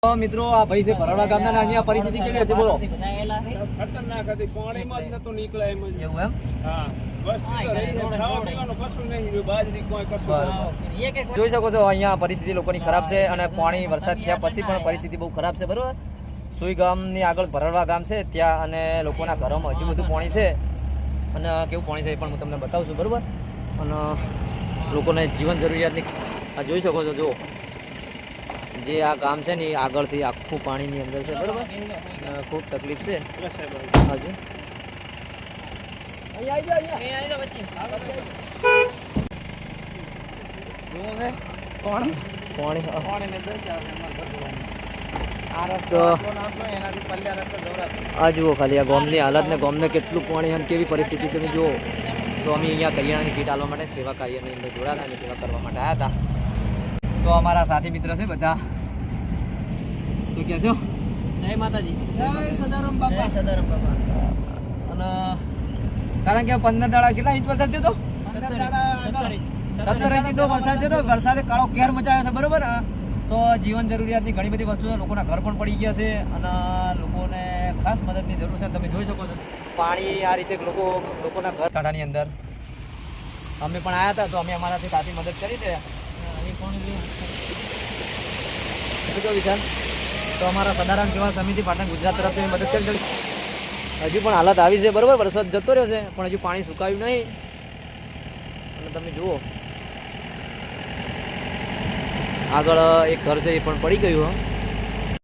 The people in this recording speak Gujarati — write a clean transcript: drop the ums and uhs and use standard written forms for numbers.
મિત્રો આ ભાઈ છે ભરવાડા ગામના અહીંયા પરિસ્થિતિ કેવી હતી બોલો? ખતરનાક હતી, પાણીમાં જ નતું નીકળે એમ જ. એવું એમ? હા, વસ્તી તો રહી, ખાવા પીવાનું કશું નહીં રહ્યું, બાજરી કોઈ કશું. જોઈ શકો છો અહીંયા પરિસ્થિતિ લોકોની ખરાબ છે અને પાણી વરસાદ થયા પછી પણ પરિસ્થિતિ બહુ ખરાબ છે. બરોબર, સુઈ ગામની આગળ ભરવાડા ગામ છે ત્યાં અને લોકોના ઘરોમાં હજુ બધું પાણી છે અને કેવું પાણી છે એ પણ હું તમને બતાવું છું. બરોબર, અને લોકોને જીવન જરૂરિયાતની આ જોઈ શકો છો. જો જે આ ગામ છે ને એ આગળથી આખું પાણીની અંદર છે. બરોબર, ખૂબ તકલીફ છે. હાજુ આ જુઓ ખાલી આ ગામની હાલત ને ગામને કેટલું પાણી અને કેવી પરિસ્થિતિ તમે જુઓ. તો અમે અહીંયા કરિયાણાની કીટ આપવા માટે સેવા કાર્યની અંદર જોડાયા અને સેવા કરવા માટે આવ્યા હતા. તો અમારા સાથી મિત્ર છે બધા. તો કે છો જય માતાજી, જય સદારામ બાપા. સદારામ બાપા. અને કારણ કે 15 દાડા કેટલા ઇંચ વરસાદ થયો તો? 17 ઇંચનો વરસાદ થયો તો. વરસાદે કાળો કેર મચાવ્યો છે. બરોબર, તો જીવન જરૂરિયાતની ઘણી બધી વસ્તુઓ લોકોના ઘર પણ પડી ગયા છે અને લોકોને ખાસ મદદની જરૂર છે. તમે જોઈ શકો છો પાણી આ રીતે લોકોના ઘર કાંઠાની અંદર. અમે પણ આવ્યા હતા તો અમે અમારાથી સાથી મદદ કરી દે. વિચાર તો અમારા સદારામ સેવા સમિતિ પાટણ ગુજરાત તરફથી મદદ કરી. હજુ પણ હાલત આવી છે. બરોબર, વરસાદ જતો રહ્યો છે પણ હજુ પાણી સુકાયું નહીં. અને તમે જુઓ આગળ એક ઘર છે એ પણ પડી ગયું.